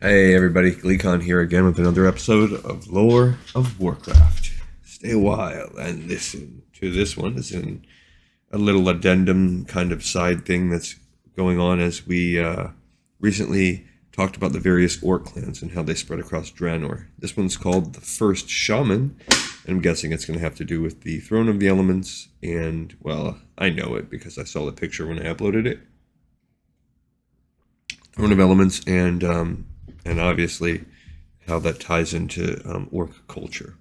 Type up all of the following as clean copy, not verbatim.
Hey everybody, Gleekon here again with another episode of Lore of Warcraft. Stay a while and listen to this one. It's in a little addendum kind of side thing that's going on as we recently talked about the various orc clans and how they spread across Draenor. This one's called the First Shaman, and I'm guessing it's going to have to do with the Throne of the Elements, and, well, I know it because I saw the picture when I uploaded it. Throne of Elements and obviously how that ties into orc culture.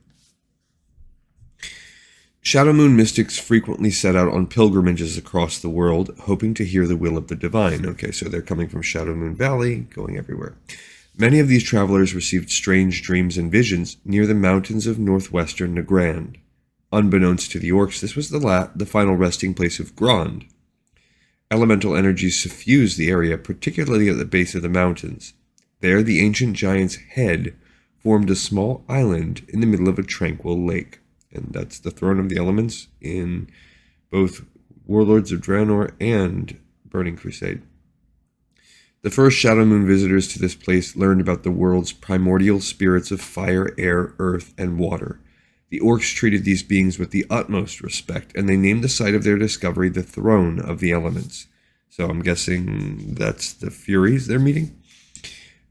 Shadowmoon mystics frequently set out on pilgrimages across the world, hoping to hear the will of the divine. Okay, so they're coming from Shadowmoon Valley, going everywhere. Many of these travelers received strange dreams and visions near the mountains of northwestern Nagrand. Unbeknownst to the orcs, this was the final resting place of Grond. Elemental energies suffused the area, particularly at the base of the mountains. There, the ancient giant's head formed a small island in the middle of a tranquil lake. And that's the Throne of the Elements in both Warlords of Draenor and Burning Crusade. The first Shadowmoon visitors to this place learned about the world's primordial spirits of fire, air, earth, and water. The orcs treated these beings with the utmost respect, and they named the site of their discovery the Throne of the Elements. So I'm guessing that's the Furies they're meeting?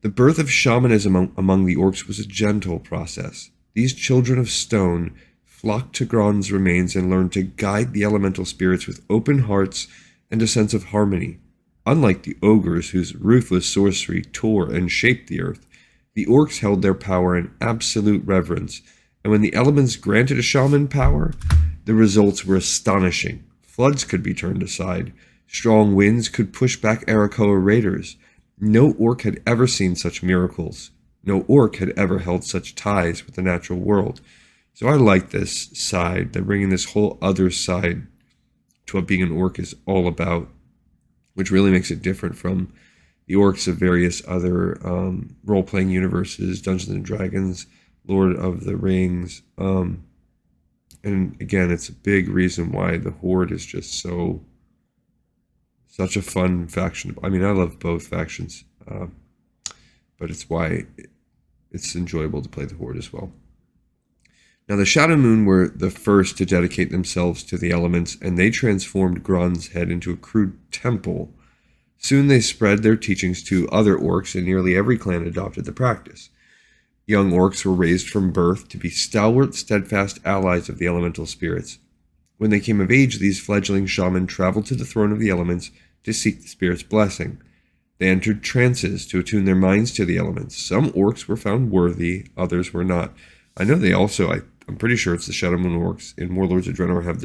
The birth of shamanism among the orcs was a gentle process. These children of stone flocked to Grond's remains and learned to guide the elemental spirits with open hearts and a sense of harmony. Unlike the ogres whose ruthless sorcery tore and shaped the earth, the orcs held their power in absolute reverence, and when the elements granted a shaman power, the results were astonishing. Floods could be turned aside. Strong winds could push back Arakoa raiders. No orc had ever seen such miracles. No orc had ever held such ties with the natural world. So I like this side. They're bringing this whole other side to what being an orc is all about, which really makes it different from the orcs of various other role-playing universes, Dungeons and Dragons, Lord of the Rings. And again, it's a big reason why the Horde is just such a fun faction. I mean, I love both factions, but it's why it's enjoyable to play the Horde as well. Now, the Shadowmoon were the first to dedicate themselves to the elements, and they transformed Grond's head into a crude temple. Soon they spread their teachings to other orcs, and nearly every clan adopted the practice. Young orcs were raised from birth to be stalwart, steadfast allies of the elemental spirits. When they came of age, these fledgling shaman traveled to the Throne of the Elements to seek the spirit's blessing. They entered trances to attune their minds to the elements. Some orcs were found worthy, others were not. I know they also, I'm pretty sure it's the Shadowmoon orcs in Warlords of Draenor have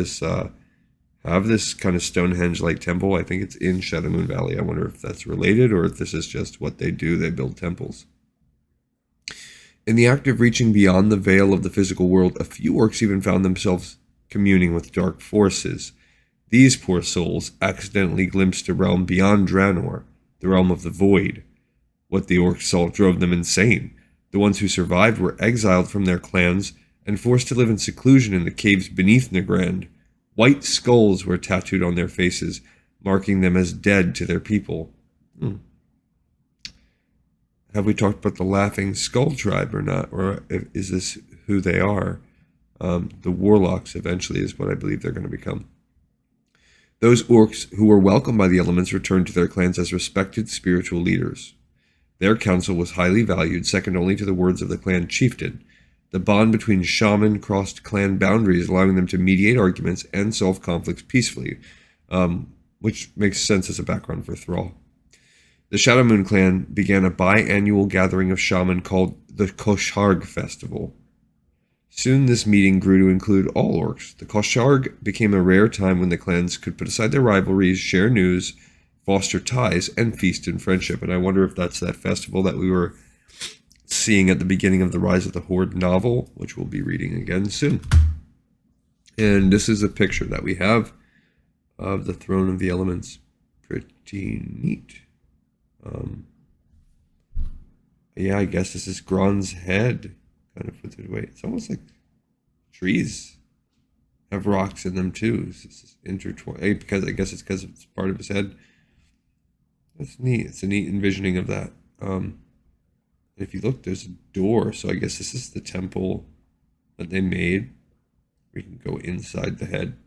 this kind of Stonehenge-like temple. I think it's in Shadowmoon Valley. I wonder if that's related or if this is just what they do. They build temples. In the act of reaching beyond the veil of the physical world, a few orcs even found themselves communing with dark forces. These poor souls accidentally glimpsed a realm beyond Draenor, the realm of the void. What the orcs saw drove them insane. The ones who survived were exiled from their clans and forced to live in seclusion in the caves beneath Nagrand. White skulls were tattooed on their faces, marking them as dead to their people. Have we talked about the Laughing Skull tribe or not? Or is this who they are? The Warlocks eventually is what I believe they're going to become. Those orcs who were welcomed by the elements returned to their clans as respected spiritual leaders. Their counsel was highly valued, second only to the words of the clan chieftain. The bond between shaman crossed clan boundaries, allowing them to mediate arguments and solve conflicts peacefully, which makes sense as a background for Thrall. The Shadowmoon Clan began a biannual gathering of shaman called the Kosharg Festival. Soon this meeting grew to include all orcs. The Kosharg became a rare time when the clans could put aside their rivalries, share news, foster ties, and feast in friendship. And I wonder if that's that festival that we were seeing at the beginning of the Rise of the Horde novel, which we'll be reading again soon. And this is a picture that we have of the Throne of the Elements. Pretty neat. Yeah, I guess this is Grond's head. Kind of puts it away. It's almost like trees have rocks in them too. This is intertwined. Because I guess it's because it's part of his head. That's neat. It's a neat envisioning of that. If you look, there's a door. So I guess this is the temple that they made. We can go inside the head.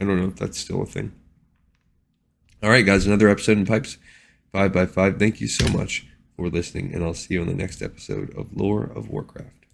I don't know if that's still a thing. All right, guys, another episode in Pipes 5x5. Thank you so much for listening, and I'll see you on the next episode of Lore of Warcraft.